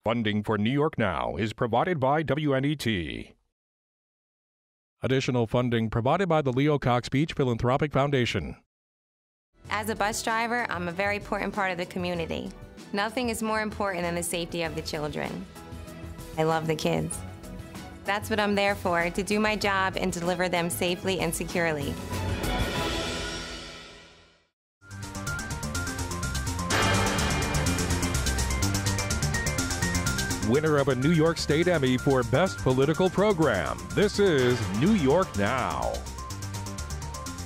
Funding for New York Now is provided by WMHT. Additional funding provided by the Leo Cox Beach Philanthropic Foundation. As a bus driver, I'm a very important part of the community. Nothing is more important than the safety of the children. I love the kids. That's what I'm there for, to do my job and deliver them safely and securely. Winner of a New York State Emmy for Best Political Program. This is New York Now.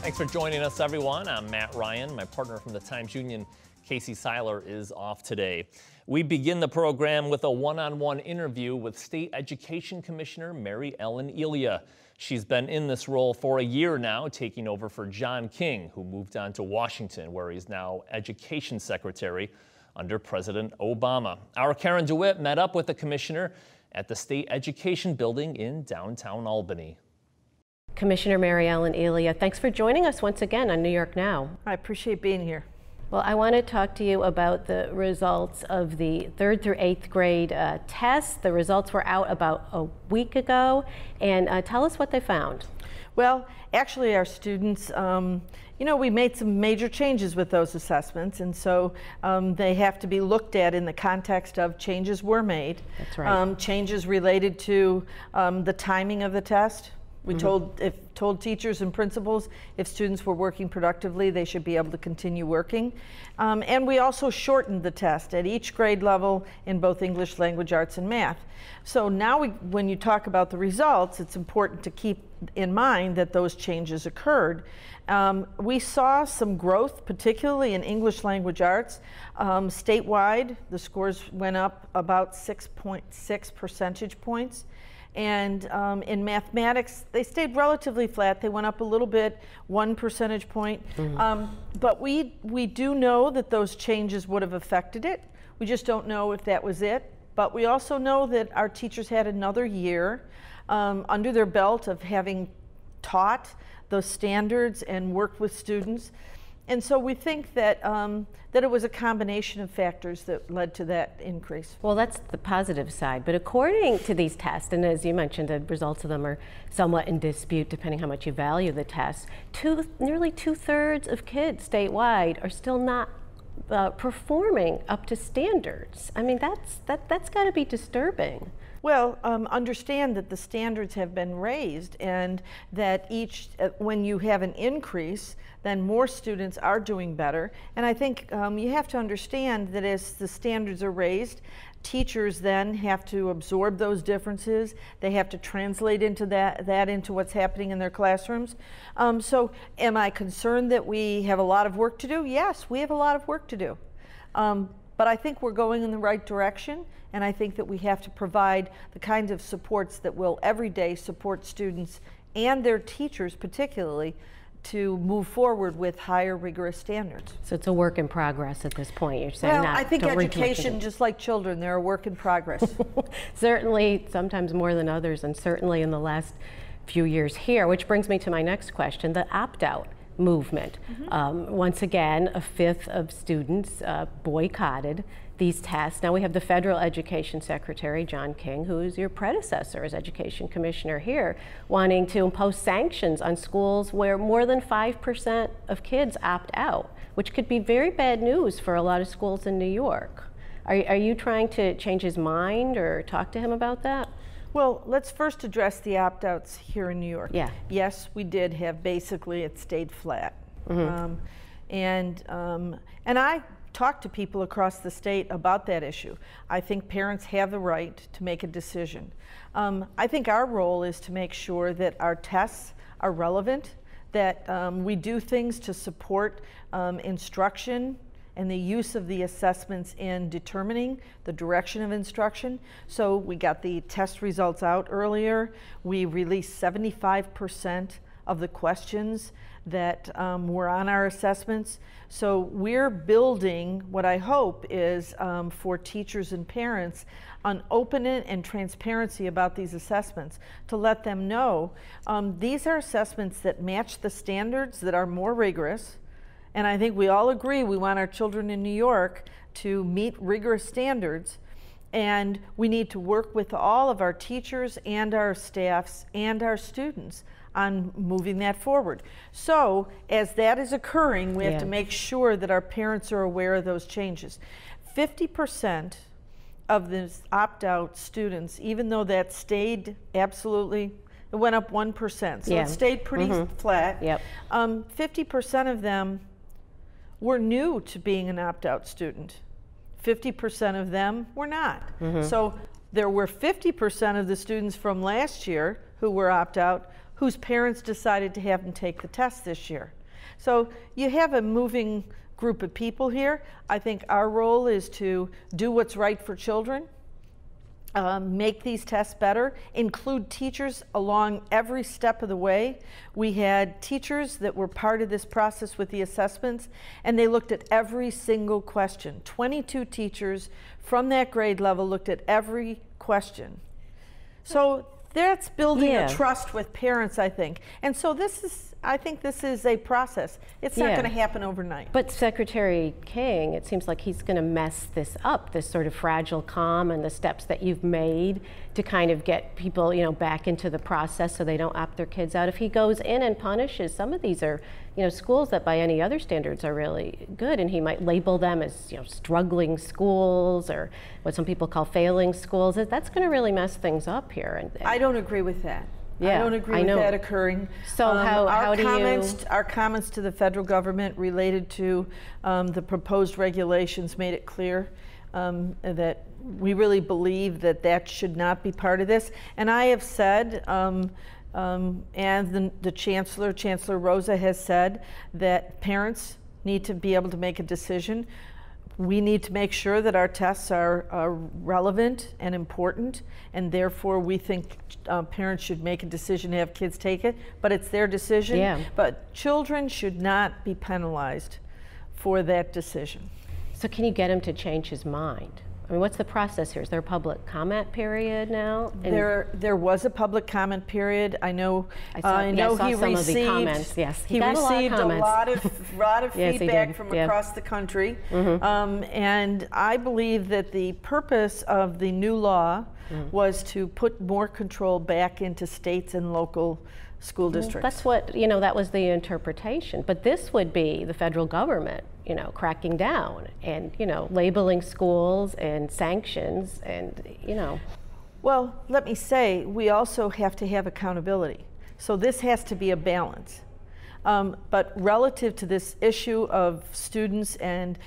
Thanks for joining us, everyone. I'm Matt Ryan. My partner from the Times Union, Casey Seiler, is off today. We begin the program with a one-on-one interview with State Education Commissioner MaryEllen Elia. She's been in this role for a year now, taking over for John King, who moved on to Washington, where he's now Education Secretary under President Obama. Our Karen DeWitt met up with the commissioner at the State Education Building in downtown Albany. Commissioner MaryEllen Elia, thanks for joining us once again on New York Now. I appreciate being here. Well, I want to talk to you about the results of the 3rd through 8th grade tests. The results were out about a week ago, and tell us what they found. Well, actually our students, we made some major changes with those assessments, and so they have to be looked at in the context of changes were made. That's right. Changes related to the timing of the test. We told teachers and principals if students were working productively, they should be able to continue working. And we also shortened the test at each grade level in both English, language arts, and math. So now when you talk about the results, it's important to keep in mind that those changes occurred. We saw some growth, particularly in English language arts. Statewide, the scores went up about 6.6 percentage points. And in mathematics, they stayed relatively flat. They went up a little bit, 1 percentage point. But we do know that those changes would have affected it. We just don't know if that was it. But we also know that our teachers had another year under their belt of having taught those standards and worked with students. And so we think that that it was a combination of factors that led to that increase. Well, that's the positive side. But according to these tests, and as you mentioned, the results of them are somewhat in dispute depending how much you value the tests, nearly 2/3 of kids statewide are still not performing up to standards. I mean, that's got to be disturbing. Well, understand that the standards have been raised, and that when you have an increase, then more students are doing better. And I think you have to understand that as the standards are raised, teachers then have to absorb those differences. They have to translate into that into what's happening in their classrooms. So am I concerned that we have a lot of work to do? Yes, we have a lot of work to do. But I think we're going in the right direction, and I think that we have to provide the kinds of supports that will every day support students and their teachers particularly to move forward with higher rigorous standards. So it's a work in progress at this point, you're saying? Well, I think education, just like children, they're a work in progress. Certainly, sometimes more than others, and certainly in the last few years here, which brings me to my next question, the opt-out movement. Once again, a fifth of students boycotted these tests. Now we have the Federal Education Secretary, John King, who is your predecessor as Education Commissioner here, wanting to impose sanctions on schools where more than 5% of kids opt out, which could be very bad news for a lot of schools in New York. Are you trying to change his mind or talk to him about that? Well, let's first address the opt-outs here in New York. Yeah. Yes, we did have, basically it stayed flat. And I talked to people across the state about that issue. I think parents have the right to make a decision. I think our role is to make sure that our tests are relevant, that we do things to support instruction and the use of the assessments in determining the direction of instruction. So we got the test results out earlier. We released 75% of the questions that were on our assessments. So we're building what I hope is for teachers and parents an openness and transparency about these assessments, to let them know these are assessments that match the standards, that are more rigorous. And I think we all agree we want our children in New York to meet rigorous standards. And we need to work with all of our teachers and our staffs and our students on moving that forward. So as that is occurring, we have to make sure that our parents are aware of those changes. 50% of the opt-out students, even though that stayed absolutely, it went up 1%, so it stayed pretty flat. 50% of them were new to being an opt-out student. 50% of them were not. So there were 50% of the students from last year who were opt-out whose parents decided to have them take the test this year. So you have a moving group of people here. I think our role is to do what's right for children, make these tests better, include teachers along every step of the way. We had teachers that were part of this process with the assessments, and they looked at every single question. 22 teachers from that grade level looked at every question. So that's building a trust with parents, I think. And so I think this is a process. It's not going to happen overnight. But Secretary King, it seems like he's going to mess this up, this sort of fragile calm and the steps that you've made to kind of get people, back into the process so they don't opt their kids out. If he goes in and punishes, some of these are, schools that by any other standards are really good, and he might label them as, struggling schools or what some people call failing schools. That's going to really mess things up here. And I don't agree with that. Yeah, I don't agree with that occurring. So how do our comments to the federal government related to the proposed regulations made it clear that we really believe that should not be part of this. And I have said, and the Chancellor Rosa has said, that parents need to be able to make a decision. We need to make sure that our tests are relevant and important, and therefore we think parents should make a decision to have kids take it, but it's their decision. But children should not be penalized for that decision. So can you get him to change his mind? I mean, what's the process here? Is there a public comment period now? And there was a public comment period. I know I saw he some received of the comments. Yes, he received a lot of yes, feedback from across the country, and I believe that the purpose of the new law was to put more control back into states and local school districts. That's what, that was the interpretation. But this would be the federal government, cracking down and, labeling schools and sanctions and, Well, let me say, we also have to have accountability. So this has to be a balance. But relative to this issue of students and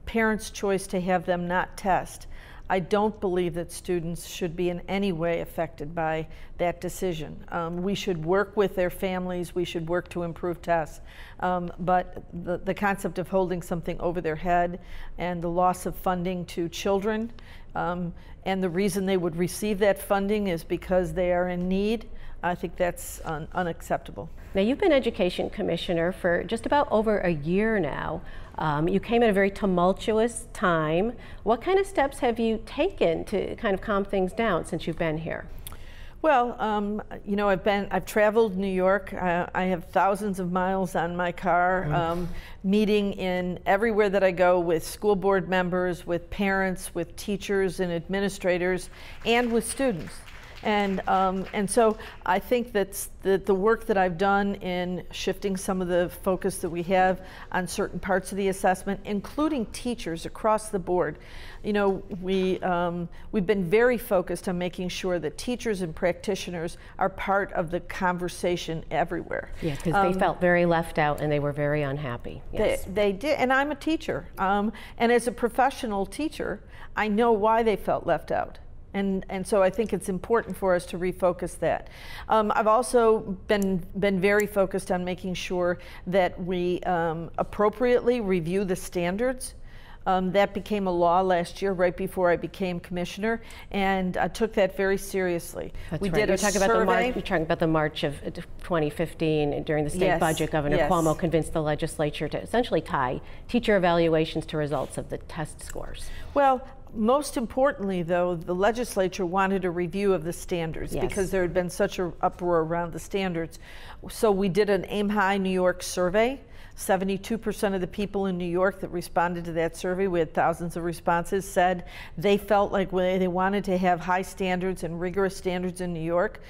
parents' choice to have them not test, I don't believe that students should be in any way affected by that decision. We should work with their families, we should work to improve tests, but the concept of holding something over their head and the loss of funding to children, and the reason they would receive that funding is because they are in need, I think that's unacceptable. Now, you've been Education Commissioner for just about over a year now. You came at a very tumultuous time. What kind of steps have you taken to kind of calm things down since you've been here? Well, I've traveled New York. I have thousands of miles on my car, meeting in everywhere that I go with school board members, with parents, with teachers and administrators, and with students. And so I think that's the work that I've done in shifting some of the focus that we have on certain parts of the assessment, including teachers across the board. We've been very focused on making sure that teachers and practitioners are part of the conversation everywhere. Yeah, because they felt very left out and they were very unhappy. Yes. They did, and I'm a teacher. And as a professional teacher, I know why they felt left out. And so I think it's important for us to refocus that. I've also been very focused on making sure that we appropriately review the standards. That became a law last year, right before I became commissioner, and I took that very seriously. That's we right. did a survey. You're talking about the March of 2015 during the state budget. Governor Cuomo convinced the legislature to essentially tie teacher evaluations to results of the test scores. Well, most importantly, though, the legislature wanted a review of the standards because there had been such an uproar around the standards. So we did an Aim High New York survey. 72% of the people in New York that responded to that survey, we had thousands of responses, said they felt like they wanted to have high standards and rigorous standards in New York.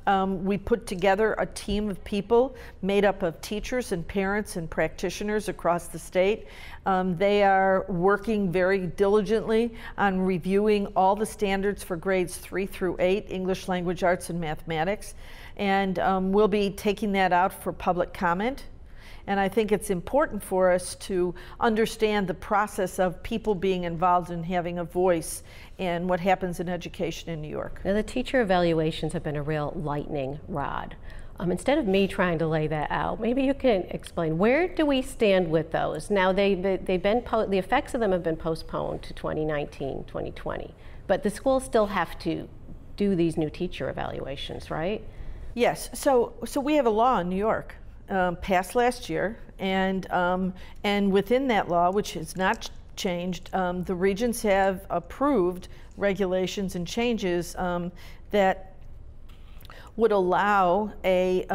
We put together a team of people made up of teachers and parents and practitioners across the state. They are working very diligently on reviewing all the standards for grades 3 through 8, English, language arts, and mathematics. And we'll be taking that out for public comment. And I think it's important for us to understand the process of people being involved and having a voice in what happens in education in New York. Now, the teacher evaluations have been a real lightning rod. Instead of me trying to lay that out, maybe you can explain, where do we stand with those? Now, the effects of them have been postponed to 2019, 2020, but the schools still have to do these new teacher evaluations, right? Yes, so we have a law in New York. Passed last year, and within that law, which has not changed, the regents have approved regulations and changes that would allow a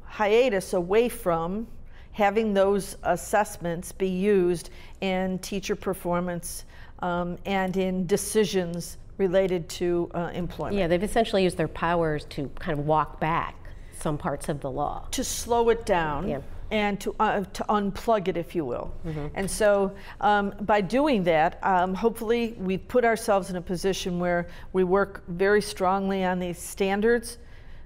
hiatus away from having those assessments be used in teacher performance and in decisions related to employment. Yeah, they've essentially used their powers to kind of walk back some parts of the law. To slow it down. Yeah. And to unplug it, if you will. Mm-hmm. And so by doing that, hopefully we've put ourselves in a position where we work very strongly on these standards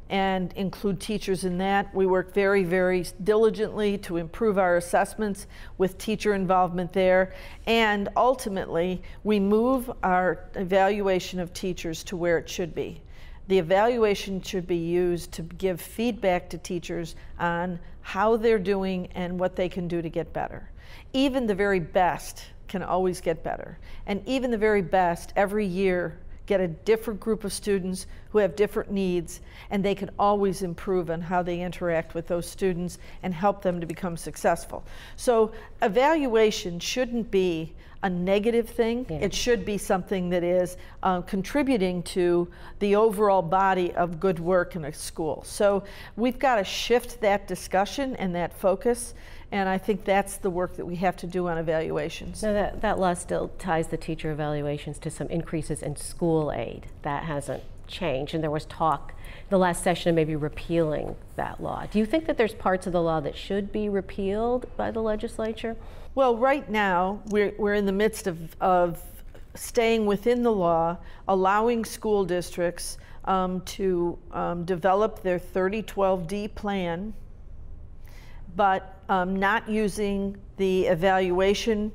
and include teachers in that. We work very, very diligently to improve our assessments with teacher involvement there. And ultimately, we move our evaluation of teachers to where it should be. The evaluation should be used to give feedback to teachers on how they're doing and what they can do to get better. Even the very best can always get better. And even the very best every year get a different group of students who have different needs, and they can always improve on how they interact with those students and help them to become successful. So evaluation shouldn't be a negative thing. Yeah. It should be something that is contributing to the overall body of good work in a school. So we've got to shift that discussion and that focus, and I think that's the work that we have to do on evaluations. Now, that law still ties the teacher evaluations to some increases in school aid. That hasn't changed, and there was talk the last session of maybe repealing that law. Do you think that there's parts of the law that should be repealed by the legislature? Well, right now, we're in the midst of staying within the law, allowing school districts to develop their 3012D plan, but not using the evaluation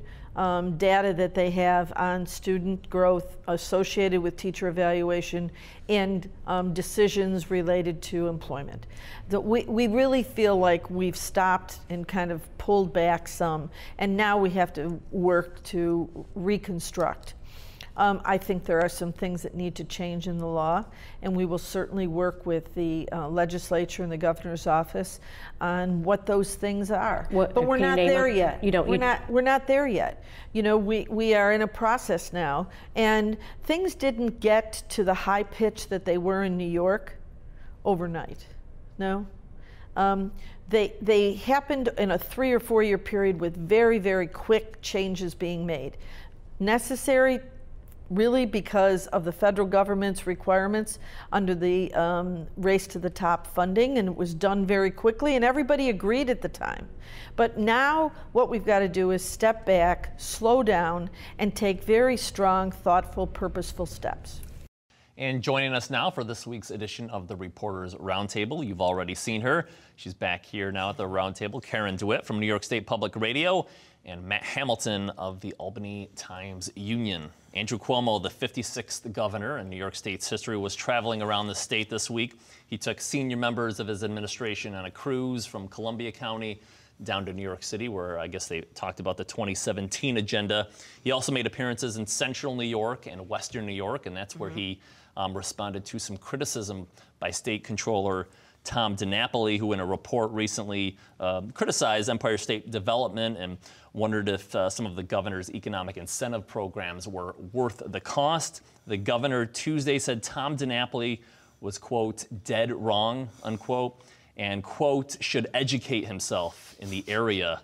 data that they have on student growth associated with teacher evaluation and decisions related to employment. We really feel like we've stopped and kind of pulled back some, and now we have to work to reconstruct. I think there are some things that need to change in the law, and we will certainly work with the legislature and the governor's office on what those things are. But we're not there yet. We're not there yet. You know, we are in a process now, and things didn't get to the high pitch that they were in New York overnight. No. They happened in a 3 or 4 year period with very, very quick changes being made. Necessary really because of the federal government's requirements under the Race to the Top funding, and it was done very quickly, and everybody agreed at the time. But now what we've got to do is step back, slow down, and take very strong, thoughtful, purposeful steps. And joining us now for this week's edition of the Reporters Roundtable, you've already seen her. She's back here now at the Roundtable, Karen DeWitt from New York State Public Radio, and Matt Hamilton of the Albany Times-Union. Andrew Cuomo, the 56th governor in New York State's history, was traveling around the state this week. He took senior members of his administration on a cruise from Columbia County down to New York City, where I guess they talked about the 2017 agenda. He also made appearances in central New York and western New York, and that's where he responded to some criticism by State Controller Tom DiNapoli, who in a report recently criticized Empire State Development and wondered if some of the governor's economic incentive programs were worth the cost. The governor Tuesday said Tom DiNapoli was, quote, dead wrong, unquote. and, quote, should educate himself in the area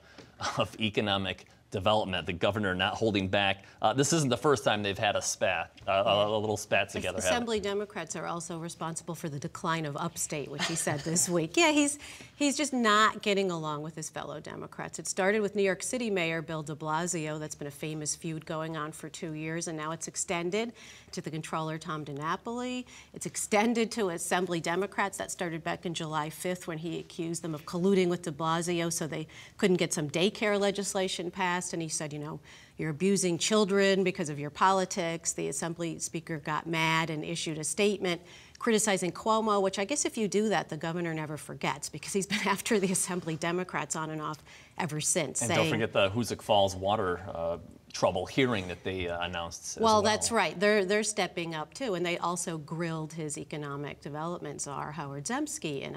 of economic development. The governor not holding back. This isn't the first time they've had a spat, a little spat together. Assembly Democrats are also responsible for the decline of upstate, which he said this week. Yeah, he's just not getting along with his fellow Democrats. It started with New York City Mayor Bill de Blasio. That's been a famous feud going on for 2 years, and now it's extended to the controller Cuomo-DiNapoli. It's extended to Assembly Democrats. That started back in July 5th when he accused them of colluding with de Blasio so they couldn't get some daycare legislation passed. And he said, you know, you're abusing children because of your politics. The Assembly Speaker got mad and issued a statement criticizing Cuomo, which I guess if you do that, the governor never forgets because he's been after the Assembly Democrats on and off ever since. And don't forget the Hoosick Falls water trouble hearing that they announced as well. That's right. They're stepping up too, and they also grilled his economic development czar, Howard Zemsky, in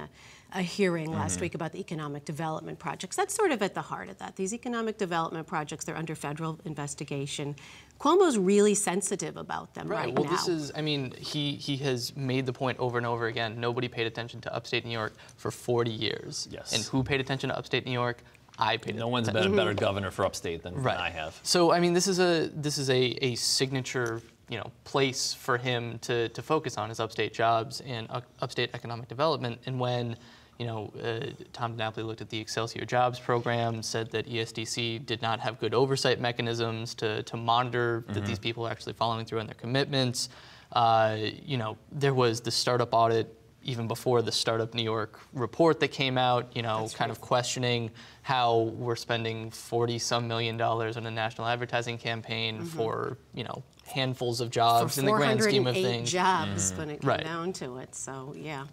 a hearing last week about the economic development projects. That's sort of at the heart of that. These economic development projects, they're under federal investigation. Cuomo's really sensitive about them right now. Well, this is, I mean, he has made the point over and over again, nobody paid attention to upstate New York for 40 years. Yes. And who paid attention to upstate New York? I paid attention. No one's been a better governor for upstate than I have. So, I mean, this is a signature, you know, place for him to focus on, is upstate jobs and upstate economic development. And when, you know, Tom DiNapoli looked at the Excelsior Jobs program, said that ESDC did not have good oversight mechanisms to monitor that these people are actually following through on their commitments. You know, there was the startup audit even before the Startup New York report that came out, you know, kind of questioning how we're spending $40-some million on a national advertising campaign for, you know, handfuls of jobs in the grand scheme of things. Jobs when it came down to it, so yeah.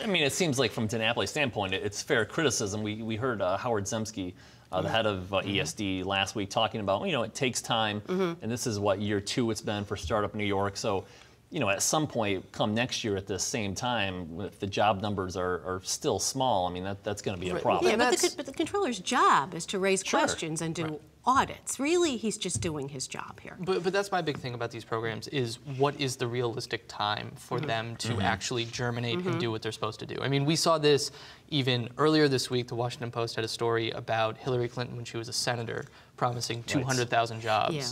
I mean, it seems like from DiNapoli's standpoint, it's fair criticism. We heard Howard Zemsky, the head of ESD, last week talking about, you know, it takes time, and this is what year 2 it's been for Startup New York. So, you know, at some point, come next year at the same time, if the job numbers are still small, I mean, that's going to be a problem. Yeah, but the controller's job is to raise questions and do audits. Really, he's just doing his job here. But that's my big thing about these programs is what is the realistic time for them to actually germinate and do what they're supposed to do. I mean, we saw this even earlier this week. The Washington Post had a story about Hillary Clinton when she was a senator promising 200,000 jobs. Yeah.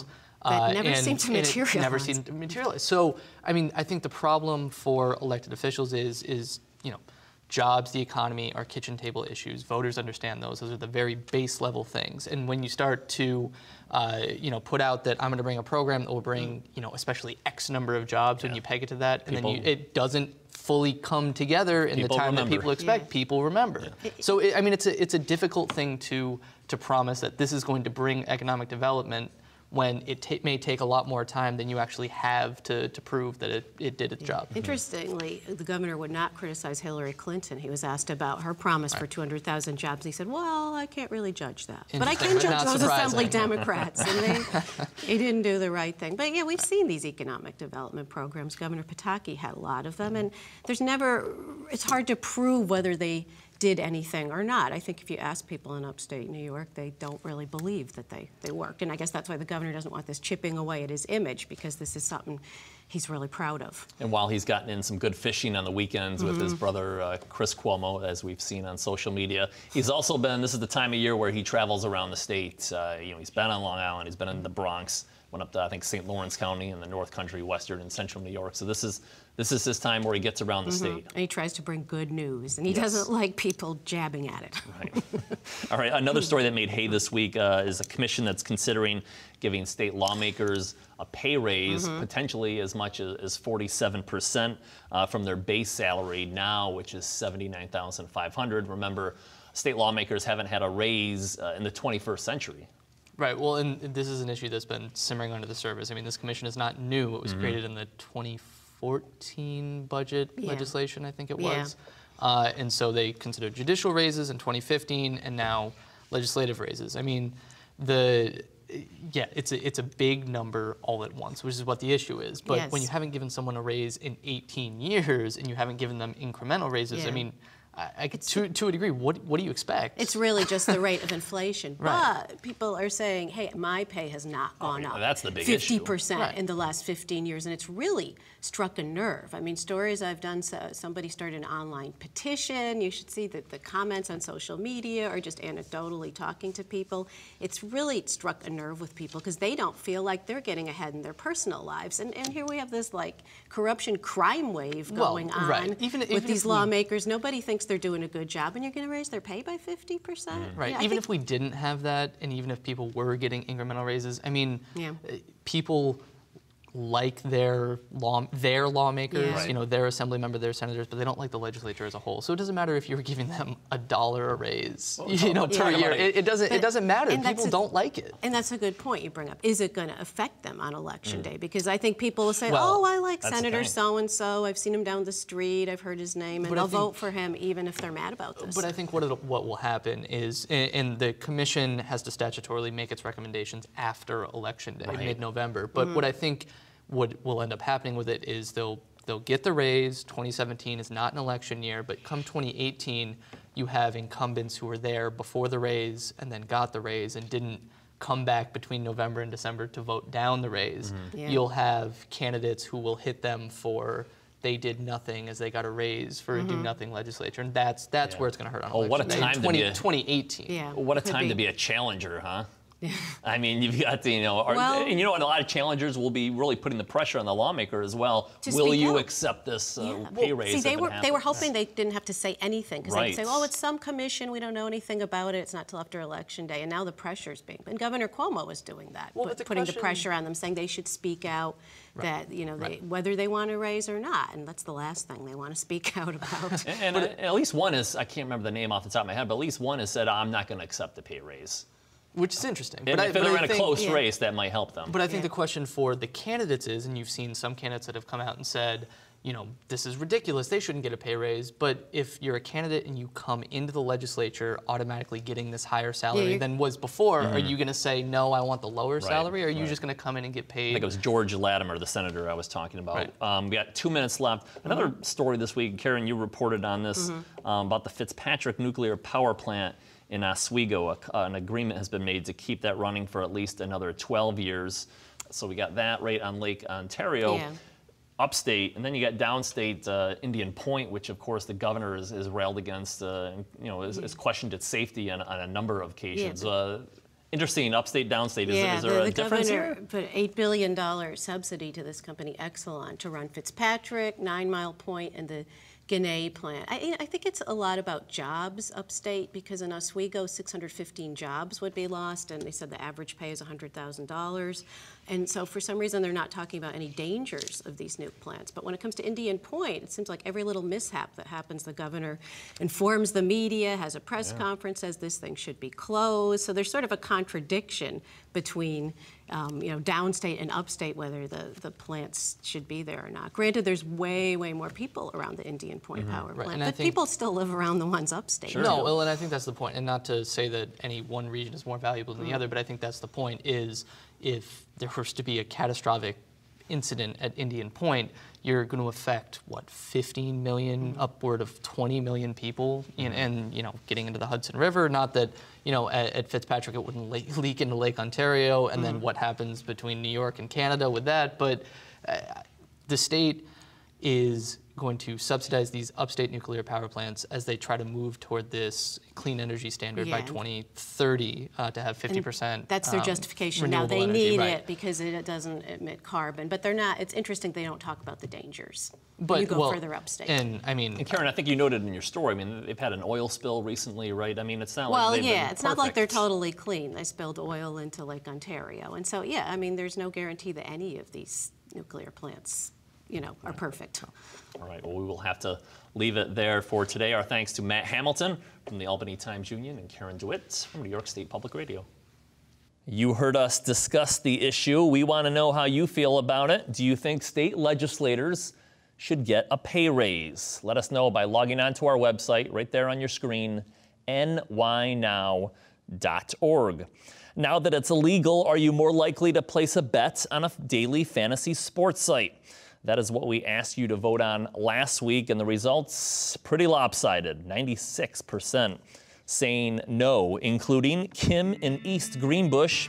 That never seemed to materialize. It never seemed to materialize. So, I mean, I think the problem for elected officials is you know, jobs, the economy are kitchen table issues. Voters understand those. Those are the very base level things. And when you start to, you know, put out that I'm going to bring a program that will bring, you know, especially X number of jobs, when you peg it to that, and then it doesn't fully come together in the time that people expect, people remember. So, I mean, it's a difficult thing to promise that this is going to bring economic development when it may take a lot more time than you actually have to prove that it did its job. Interestingly, the governor would not criticize Hillary Clinton. He was asked about her promise for 200,000 jobs. He said, well, I can't really judge that. But I can judge those Assembly Democrats, and they didn't do the right thing. But yeah, we've seen these economic development programs. Governor Pataki had a lot of them, and it's hard to prove whether they did anything or not. I think if you ask people in upstate New York, they don't really believe that they worked. And I guess that's why the governor doesn't want this chipping away at his image, because this is something he's really proud of. And while he's gotten in some good fishing on the weekends with his brother Chris Cuomo, as we've seen on social media, he's also been, this is the time of year where he travels around the state. You know, he's been on Long Island, he's been in the Bronx, went up to, I think, St. Lawrence County in the North Country, Western and Central New York. So this is his time where he gets around the state. And he tries to bring good news, and he doesn't like people jabbing at it. Right. All right, another story that made hay this week is a commission that's considering giving state lawmakers a pay raise, potentially as much as 47% from their base salary now, which is $79,500. Remember, state lawmakers haven't had a raise in the 21st century. Right, well, and this is an issue that's been simmering under the surface. I mean, this commission is not new. It was created in the 2014 budget legislation, I think it was. And so they considered judicial raises in 2015 and now legislative raises. I mean, it's a big number all at once, which is what the issue is. But when you haven't given someone a raise in 18 years and you haven't given them incremental raises, I mean, To a degree, what do you expect? It's really just the rate of inflation. Right. But people are saying, hey, my pay has not gone up. That's the big 50% in the last 15 years, and it's really struck a nerve. I mean, stories I've done, so somebody started an online petition. You should see that the comments on social media or just anecdotally talking to people. It's really struck a nerve with people because they don't feel like they're getting ahead in their personal lives. And here we have this like corruption crime wave going on with these lawmakers. Nobody thinks they're doing a good job, and you're going to raise their pay by 50%. Right. Yeah, even if we didn't have that, and even if people were getting incremental raises, I mean, people like their lawmakers, you know, their assembly member, their senators, but they don't like the legislature as a whole. So it doesn't matter if you're giving them $1 a raise, you know, per year. It doesn't matter. People don't like it. And that's a good point you bring up. Is it going to affect them on election day? Because I think people will say, oh, I like Senator so-and-so. I've seen him down the street. I've heard his name. And they'll vote for him even if they're mad about this. But I think what will happen is, and the commission has to statutorily make its recommendations after Election Day, mid-November. But what I think what will end up happening with it is they'll get the raise. 2017 is not an election year, but come 2018, you have incumbents who were there before the raise and then got the raise and didn't come back between November and December to vote down the raise. You'll have candidates who will hit them for they did nothing as they got a raise for a do-nothing legislature, and that's where it's going to hurt on election what a day. time to be 2018. Yeah, what a time to be a challenger, huh? I mean, you've got to, and you know what? A lot of challengers will be really putting the pressure on the lawmaker as well. Will you accept this pay raise? See, they were hoping they didn't have to say anything because they could say, "Oh, it's some commission. We don't know anything about it. It's not till after Election Day." And now the pressure's being. And Governor Cuomo was doing that, putting the pressure on them, saying they should speak out. That whether they want to raise or not, and that's the last thing they want to speak out about. and at least one is, I can't remember the name off the top of my head, but at least one has said, "I'm not going to accept the pay raise." Which is interesting. But if they're in a close race, that might help them. But I think the question for the candidates is, and you've seen some candidates that have come out and said, you know, this is ridiculous, they shouldn't get a pay raise. But if you're a candidate and you come into the legislature automatically getting this higher salary than was before, are you going to say, no, I want the lower salary, or are you just going to come in and get paid? I think it was George Latimer, the senator I was talking about. We got 2 minutes left. Another story this week, Karen, you reported on this, about the Fitzpatrick nuclear power plant in Oswego. An agreement has been made to keep that running for at least another 12 years. So we got that right on Lake Ontario. Upstate, and then you got downstate Indian Point, which of course the governor is railed against, has questioned its safety on a number of occasions. Interesting, upstate, downstate, is there a difference here? The governor put an $8 billion subsidy to this company, Exelon, to run Fitzpatrick, 9 Mile Point, and the Guinea plant. I think it's a lot about jobs upstate, because in Oswego, 615 jobs would be lost, and they said the average pay is $100,000. And so for some reason, they're not talking about any dangers of these nuke plants. But when it comes to Indian Point, it seems like every little mishap that happens, the governor informs the media, has a press conference, says this thing should be closed. So there's sort of a contradiction between downstate and upstate, whether the plants should be there or not. Granted, there's way more people around the Indian Point power plant, but people still live around the ones upstate. No, well, and I think that's the point. And not to say that any one region is more valuable than the other, but I think that's the point, is if there was to be a catastrophic incident at Indian Point, you're going to affect, 15 million, upward of 20 million people, and getting into the Hudson River. Not that, at Fitzpatrick it wouldn't leak into Lake Ontario, and then what happens between New York and Canada with that. But the state is going to subsidize these upstate nuclear power plants as they try to move toward this clean energy standard by 2030 to have 50%. That's their justification. Now they need it because it doesn't emit carbon, but they're not. It's interesting they don't talk about the dangers. But you go further upstate. And Karen, I think you noted in your story. I mean, they've had an oil spill recently, right? I mean, it's not like they've been it's not like they're totally clean. They spilled oil into Lake Ontario, and so there's no guarantee that any of these nuclear plants are perfect. All right, well, we will have to leave it there for today. Our thanks to Matt Hamilton from the Albany Times-Union and Karen DeWitt from New York State Public Radio. You heard us discuss the issue. We want to know how you feel about it. Do you think state legislators should get a pay raise? Let us know by logging on to our website right there on your screen, nynow.org. Now that it's illegal, are you more likely to place a bet on a daily fantasy sports site? That is what we asked you to vote on last week, and the results pretty lopsided. 96% saying no, including Kim in East Greenbush.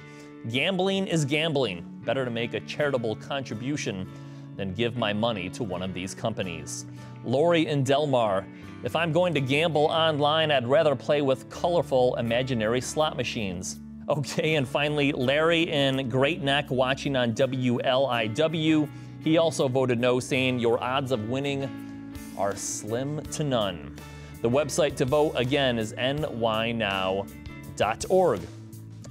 Gambling is gambling. Better to make a charitable contribution than give my money to one of these companies. Lori in Delmar. If I'm going to gamble online, I'd rather play with colorful imaginary slot machines. Okay, and finally, Larry in Great Neck watching on WLIW. He also voted no, saying your odds of winning are slim to none. The website to vote, again, is nynow.org.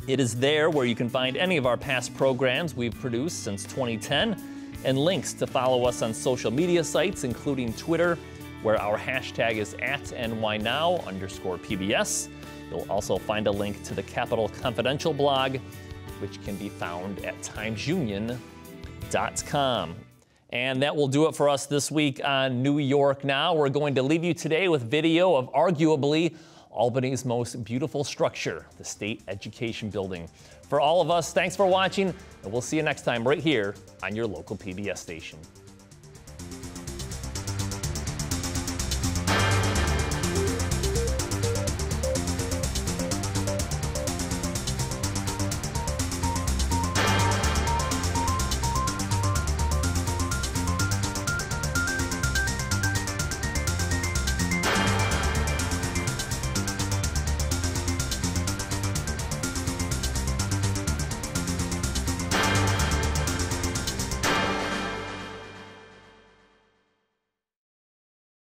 It is there where you can find any of our past programs we've produced since 2010 and links to follow us on social media sites, including Twitter, where our hashtag is @nynow_PBS. You'll also find a link to the Capitol Confidential blog, which can be found at timesunion.com. And that will do it for us this week on New York Now. We're going to leave you today with video of arguably Albany's most beautiful structure, the State Education Building. For all of us, thanks for watching, and we'll see you next time right here on your local PBS station.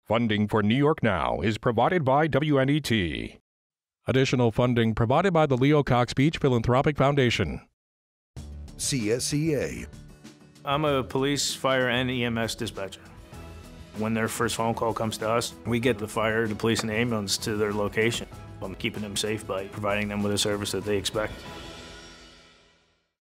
Funding for New York Now is provided by WMHT. Additional funding provided by the Leo Cox Beach Philanthropic Foundation. CSCA. I'm a police, fire, and EMS dispatcher. When their first phone call comes to us, we get the fire, the police, and the ambulance to their location. I'm keeping them safe by providing them with a service that they expect.